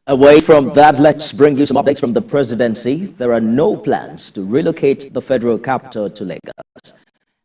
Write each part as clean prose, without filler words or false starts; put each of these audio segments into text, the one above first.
Away from that, let's bring you some updates from the presidency. There are no plans to relocate the federal capital to Lagos.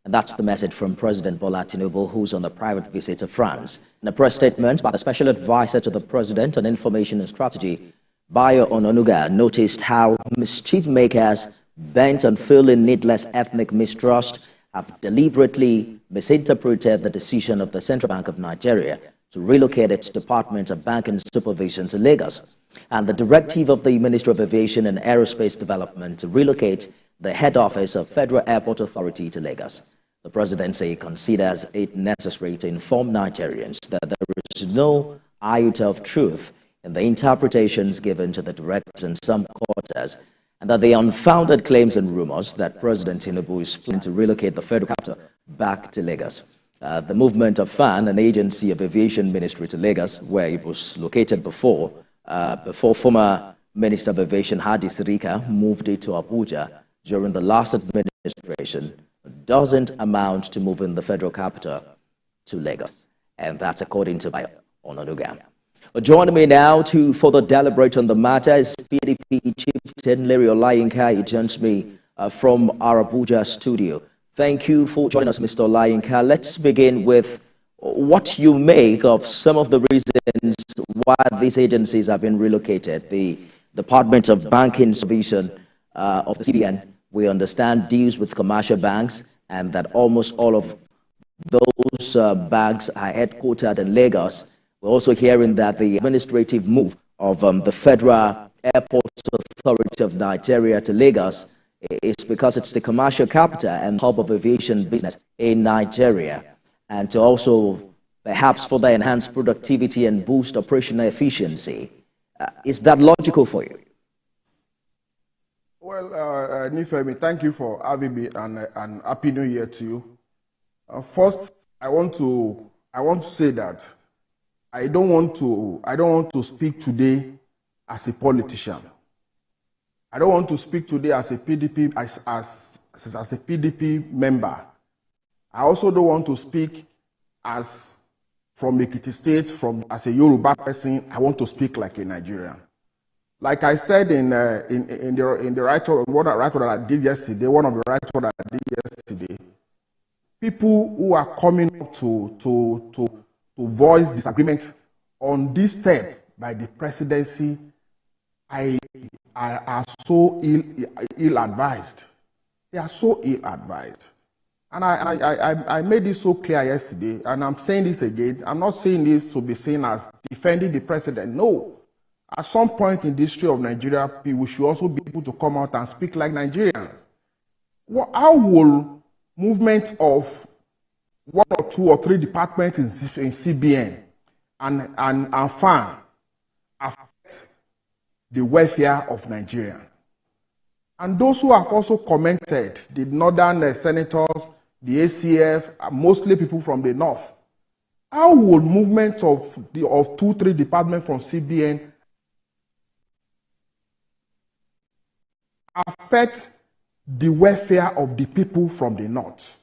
And that's the message from President Bola Tinubu, who's on a private visit to France. In a press statement by the Special Advisor to the President on Information and Strategy, Bayo Ononuga noticed how mischief makers bent on fueling needless ethnic mistrust have deliberately misinterpreted the decision of the Central Bank of Nigeria to relocate its Department of Banking Supervision to Lagos, and the directive of the Ministry of Aviation and Aerospace Development to relocate the head office of Federal Airport Authority to Lagos. The presidency considers it necessary to inform Nigerians that there is no iota of truth in the interpretations given to the directive in some quarters, and that the unfounded claims and rumors that President Tinubu is planning to relocate the federal capital back to Lagos. The movement of FAAN, an agency of aviation ministry, to Lagos, where it was located before former Minister of Aviation Hadi Sirika moved it to Abuja during the last administration, doesn't amount to moving the federal capital to Lagos. And that's according to Bayo Ononuga. Joining me now to further deliberate on the matter is PDP Chieftain Lere Olayinka. He joins me from our Abuja studio. Thank you for joining us, Mr. Olayinka. Let's begin with what you make of some of the reasons why these agencies have been relocated. The Department of Banking Supervision of the CBN, we understand, deals with commercial banks, and that almost all of those banks are headquartered in Lagos. We're also hearing that the administrative move of the Federal Airport Authority of Nigeria to Lagos is because it's the commercial capital and hub of aviation business in Nigeria, and to also perhaps further enhance productivity and boost operational efficiency. Is that logical for you? Well, Nifemi, thank you for having me, and Happy New Year to you. First, I want to say that I don't want to speak today as a politician. I don't want to speak today as a PDP as a PDP member. I also don't want to speak as from Ekiti State, as a Yoruba person. I want to speak like a Nigerian. Like I said in the write-up that I did yesterday, one of the write-ups that I did yesterday, people who are coming up to voice disagreement on this step by the presidency are so ill-advised. They are so ill-advised. And I made this so clear yesterday, and I'm saying this again. I'm not saying this to be seen as defending the president. No. At some point in the history of Nigeria, we should also be able to come out and speak like Nigerians. How will movement of one or two or three departments in CBN and FAAN affect the welfare of Nigeria? And those who have also commented, the northern senators, the ACF, mostly people from the north, how will movement of 2-3 departments from CBN affect the welfare of the people from the north?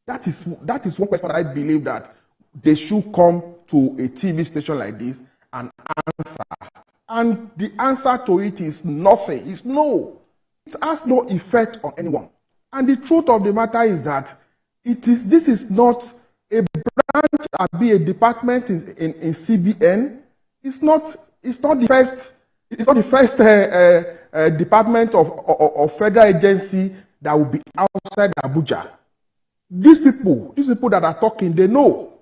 That is one question I believe that they should come to a TV station like this and answer. And the answer to it is nothing. It's no. It has no effect on anyone. And the truth of the matter is that this is not a branch or be a department in CBN. It's not the first department of federal agency that will be outside Abuja. These people that are talking, they know.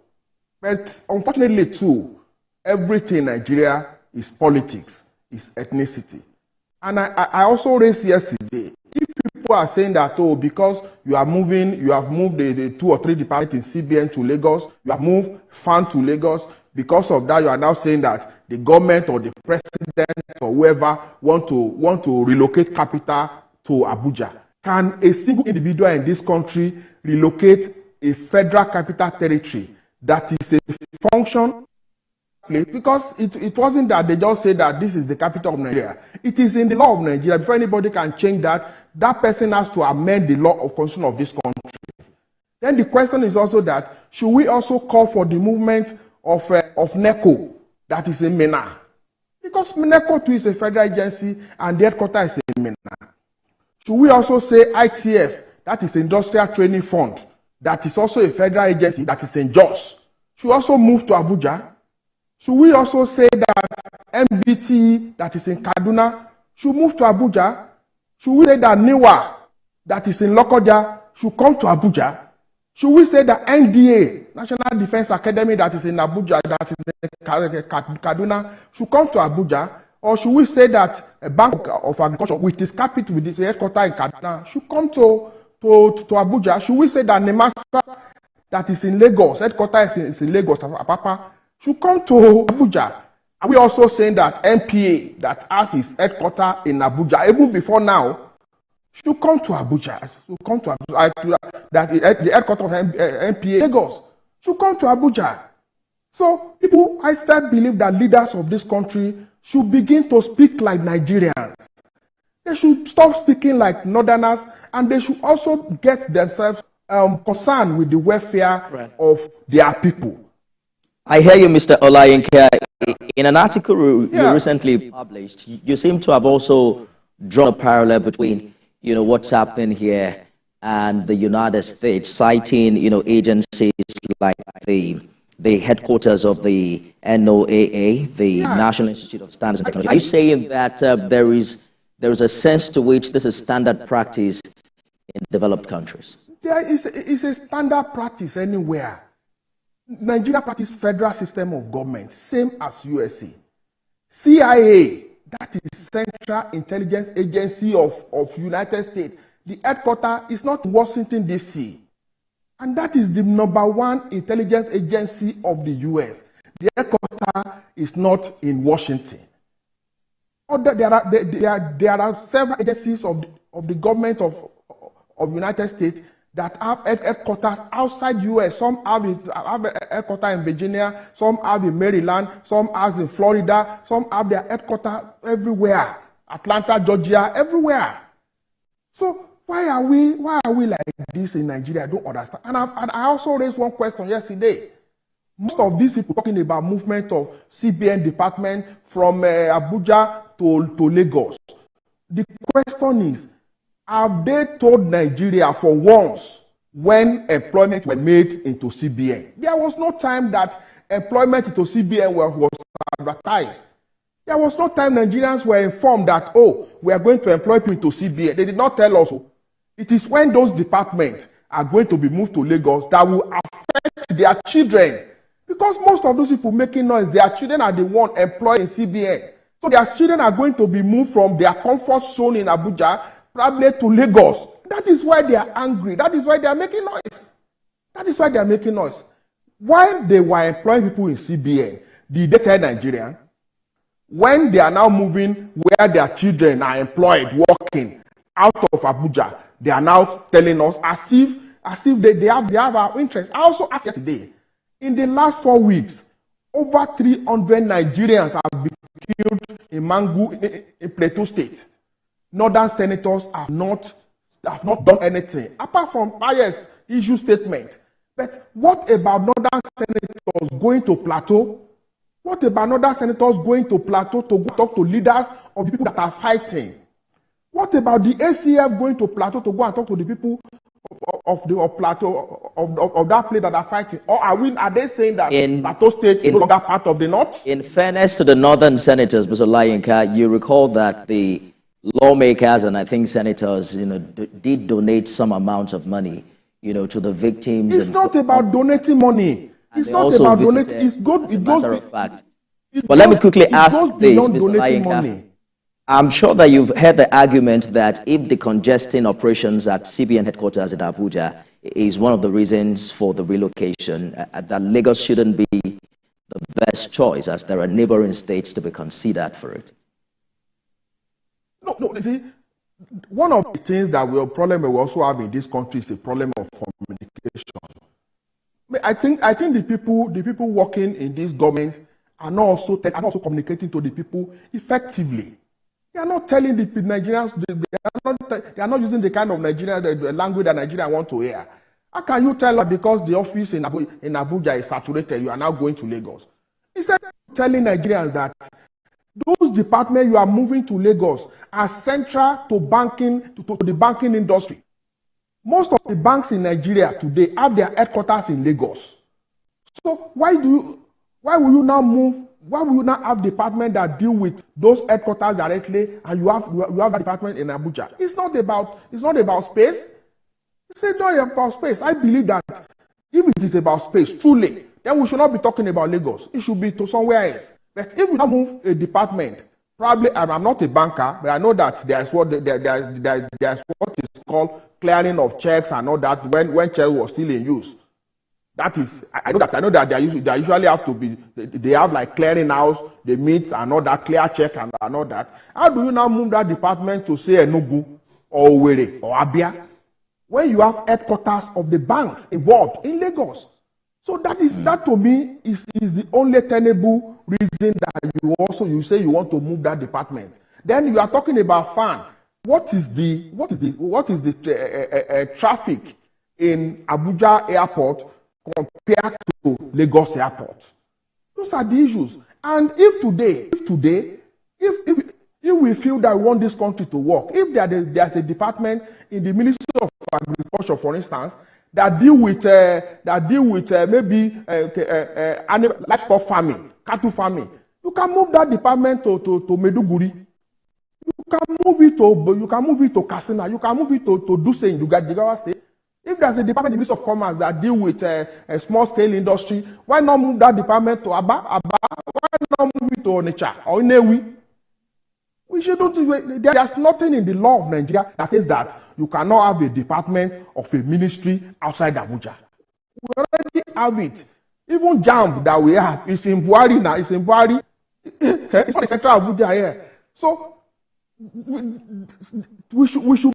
But unfortunately too, everything in Nigeria is politics, is ethnicity. And I also raised yesterday, if people are saying that, oh, because you have moved the 2 or 3 departments in CBN to Lagos, you have moved FAAN to Lagos, because of that, you are now saying that the government or the president or whoever want to relocate capital to Abuja. Can a single individual in this country relocate a federal capital territory that is a function? Because it wasn't that they just said that this is the capital of Nigeria. It is in the law of Nigeria. Before anybody can change that, that person has to amend the law of constitution of this country. Then the question is also that, should we also call for the movement of NECO that is in MENA? Because NECO too is a federal agency and the headquarters is in Minna. Should we also say ITF, that is Industrial Training Fund, that is also a federal agency that is in Jos, should also move to Abuja? Should we also say that MBT, that is in Kaduna, should move to Abuja? Should we say that NIWA, that is in Lokoja, should come to Abuja? Should we say that NDA, National Defense Academy, that is in Abuja, that is in Kaduna, should come to Abuja? Or should we say that a Bank of Agriculture, with its capital, with its headquarters in Kaduna, should come to Abuja? Should we say that NEMASA, that is in Lagos, headquarters is in Lagos, Apapa, should come to Abuja? Are we also saying that MPA, that has its headquarters in Abuja, even before now, should come to Abuja? Should come to Abuja, that the headquarters of MPA, Lagos, should come to Abuja. So people, I still believe that leaders of this country should begin to speak like Nigerians. They should stop speaking like Northerners, and they should also get themselves concerned with the welfare of their people. I hear you, Mr. Olayinka. In an article you recently published, you seem to have also drawn a parallel between, what's happening here and the United States, citing, agencies like the headquarters of the NOAA, the National Institute of Standards and Technology. Are you saying that there is a sense to which this is standard practice in developed countries? There is a standard practice anywhere. Nigeria practice federal system of government, same as USA. CIA, that is Central Intelligence Agency of United States. The headquarters is not Washington, D.C. And that is the #1 intelligence agency of the US. The headquarters is not in Washington. There are several agencies of the government of United States that have headquarters outside US. Some have a headquarters in Virginia, some have in Maryland, some have in Florida, some have their headquarters everywhere. Atlanta, Georgia, everywhere. So why are we like this in Nigeria? I don't understand. And I also raised one question yesterday. Most of these people talking about movement of CBN department from Abuja to Lagos. The question is, have they told Nigeria for once when employment was made into CBN? There was no time that employment into CBN was advertised. There was no time Nigerians were informed that, we are going to employ people into CBN. They did not tell us. It is when those departments are going to be moved to Lagos that will affect their children. Because most of those people making noise, their children are the one employed in CBN. So their children are going to be moved from their comfort zone in Abuja probably to Lagos. That is why they are angry. That is why they are making noise. That is why they are making noise. While they were employing people in CBN, did they tell Nigeria? When they are now moving where their children are employed, working out of Abuja, they are now telling us as if they have our interest. I also asked yesterday, in the last 4 weeks, over 300 Nigerians have been killed in Mangu, in Plateau State. Northern senators have not done anything, apart from bias issue statement. But what about Northern senators going to Plateau? What about Northern senators going to Plateau to go talk to leaders of the people that are fighting? What about the ACF going to Plateau to go and talk to the people of Plateau of that place that are fighting? Or are they saying that Plateau State is no longer part of the North? In fairness to the Northern senators, Mr. Olayinka, you recall that the lawmakers and I think senators, did donate some amount of money, to the victims. It's not about donating money. It's not about donating. It's good. It goes. Matter of fact. But let me quickly ask this, Mr. Olayinka. I'm sure that you've heard the argument that if decongesting operations at CBN headquarters in Abuja is one of the reasons for the relocation, that Lagos shouldn't be the best choice, as there are neighboring states to be considered for it. No, you see, one of the things that we also have in this country is a problem of communication. I think the people working in this government are not also communicating to the people effectively. They are not telling the Nigerians. They are not using the kind of Nigerian the language that Nigerians want to hear. How can you tell that because the office in Abuja is saturated, you are now going to Lagos? Instead of telling Nigerians that those departments you are moving to Lagos are central to banking, to the banking industry. Most of the banks in Nigeria today have their headquarters in Lagos. So why will you now have departments that deal with those headquarters directly, and you have a department in Abuja? It's not about space. It's not about space. I believe that if it is about space, truly, then we should not be talking about Lagos. It should be to somewhere else. But if we now move a department, probably I'm not a banker, but I know that there's what is called clearing of checks and all that when checks was still in use. That is, I know that they usually have to be, they have like clearing house, they meet and all that, clear check and all that. How do you now move that department to say Enugu or Owerri or Abia when you have headquarters of the banks involved in Lagos? So that to me is the only tenable reason that you say you want to move that department. Then you are talking about FAAN. What is the traffic in Abuja airport compared to Lagos airport? Those are the issues. And if we feel that we want this country to work, if there's a department in the Ministry of Agriculture, for instance, that deal with maybe livestock farming, cattle farming, you can move that department to Meduguri. You can move it to Katsina. You can move it to Duse in Jigawa State. If there's a department in the Ministry of Commerce that deal with a small scale industry, why not move that department to Aba? Why not move it to Onitsha or Inewi? We should not. There's nothing in the law of Nigeria that says that you cannot have a department of a ministry outside Abuja. We already have it. Even JAMB that we have is in Buhari now. It's in Buhari. It's not the central Abuja here. So we should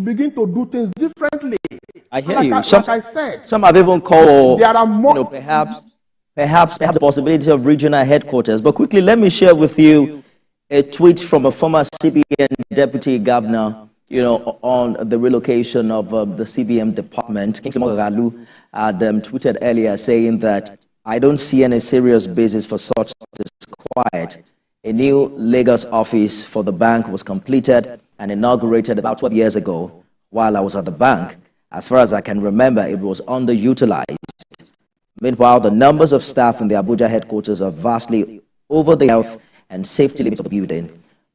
begin to do things differently. I hear you. Like I said, some have even called, there are more, perhaps the possibility of regional headquarters. But quickly, let me share with you a tweet from a former CBN deputy governor, on the relocation of the CBN department. Kingsley Moghalu had tweeted earlier saying that I don't see any serious basis for such disquiet. A new Lagos office for the bank was completed and inaugurated about 12 years ago while I was at the bank. As far as I can remember, it was underutilized. Meanwhile, the numbers of staff in the Abuja headquarters are vastly over the health and safety limits of the building.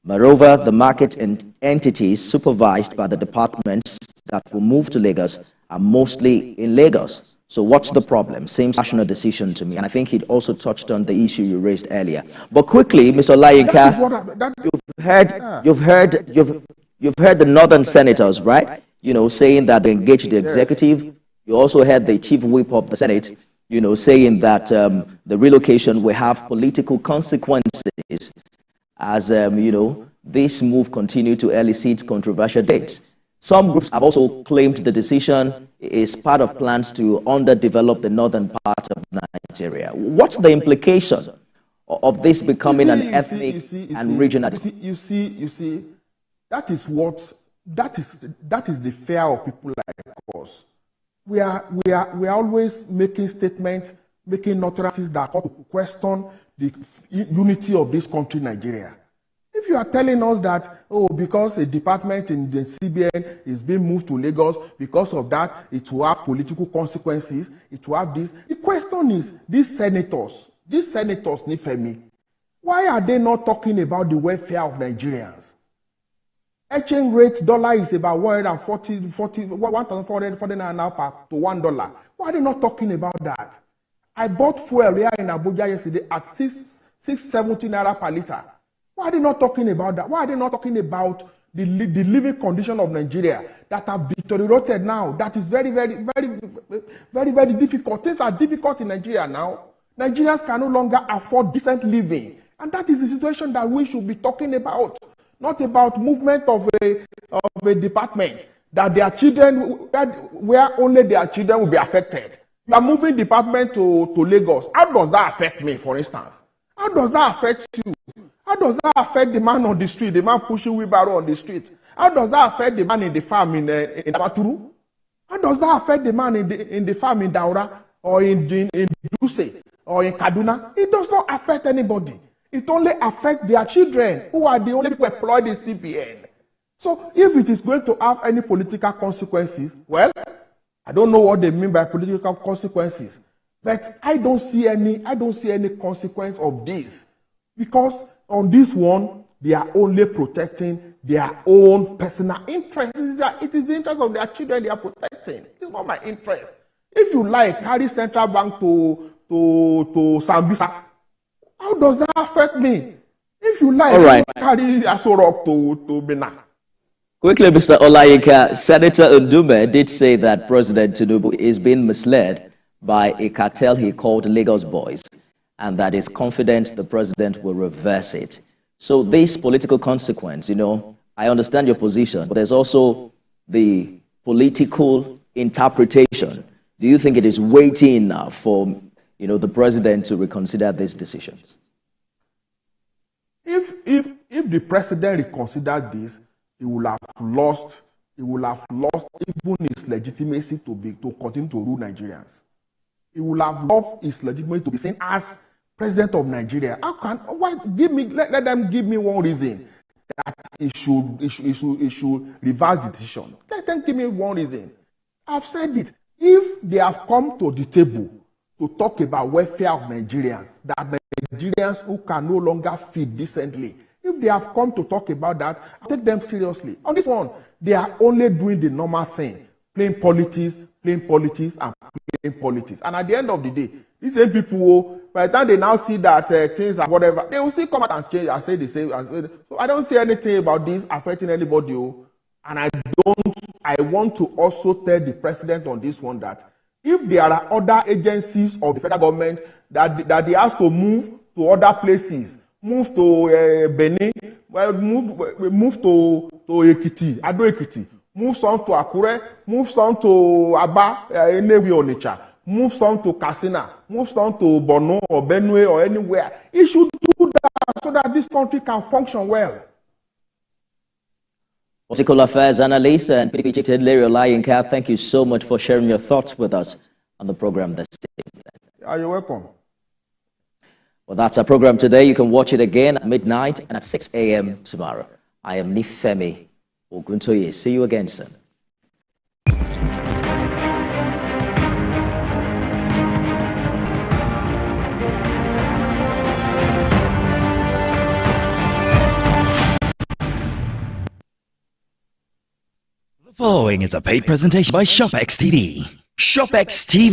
Moreover, the market entities supervised by the departments that will move to Lagos are mostly in Lagos. So what's the problem? Seems rational decision to me. And I think he also touched on the issue you raised earlier. But quickly, Mr. Olayinka, you've heard the northern senators, right? Saying that they engaged the executive. You also heard the chief whip of the Senate, saying that the relocation will have political consequences as, this move continued to elicit controversial debates. Some groups have also claimed the decision is part of plans to underdevelop the northern part of Nigeria. What's the implication of this becoming an ethnic and regional? You see, that is the fear of people like us. We are always making statements, making utterances that call to question the unity of this country, Nigeria. If you are telling us that, because a department in the CBN is being moved to Lagos, because of that, it will have political consequences, it will have this. The question is, these senators, Nifemi, why are they not talking about the welfare of Nigerians? Exchange rate dollar is about 1,440 now to $1. Why are they not talking about that? I bought fuel here in Abuja yesterday at 670 naira per liter. Why are they not talking about that? Why are they not talking about the living condition of Nigeria that have deteriorated now? That is very, very, very, very, very difficult. Things are difficult in Nigeria now. Nigerians can no longer afford decent living. And that is the situation that we should be talking about. Not about movement of a department that their children, where only their children will be affected. You are moving department to Lagos. How does that affect me, for instance? How does that affect you? How does that affect the man on the street, the man pushing wheelbarrow on the street? How does that affect the man in the farm in Abaturu? How does that affect the man in the farm in Daura or in Duse or in Kaduna? It does not affect anybody. It only affects their children, who are the only people employed in CBN. So if it is going to have any political consequences, well, I don't know what they mean by political consequences, but I don't see any consequence of this, because on this one, they are only protecting their own personal interests. It is the interest of their children they are protecting. It's not my interest. If you like, carry central bank to Sambisa, how does that affect me? If you like, right, carry Asorok to Benin. Quickly, Mr. Olayinka, Senator Ndume did say that President Tinubu is being misled by a cartel he called Lagos Boys, and that is confident the president will reverse it. So this political consequence, I understand your position, but there's also the political interpretation. Do you think it is weighty enough for, the president to reconsider these decisions? If the president reconsidered this, he will have lost even his legitimacy to continue to rule Nigerians. He will have lost his legitimacy to be seen as president of Nigeria. Let them give me one reason that he should reverse the decision. Let them give me one reason. I've said it. If they have come to the table to talk about welfare of Nigerians, that Nigerians who can no longer feed decently, if they have come to talk about that, I'll take them seriously. On this one, they are only doing the normal thing, playing politics, and playing politics. And at the end of the day, these same people, by the time they now see that things are whatever, they will still come out and change and say the same. So I don't see anything about this affecting anybody. And I want to also tell the president on this one that if there are other agencies of the federal government that they have to move to other places, move to Benin, move to Ekiti, Ado Ekiti, move some to Akure, move some to Aba, Enewi Onitsha, move some to Katsina, move some to Borno or Benue or anywhere. He should do that so that this country can function well. Political affairs analyst and PDP chieftain Lere Olayinka, thank you so much for sharing your thoughts with us on the program this evening. You're welcome. Well, that's our program today. You can watch it again at midnight and at 6 a.m. tomorrow. I am Nifemi Oguntoye. See you again soon. The following is a paid presentation by ShopX TV. ShopX TV.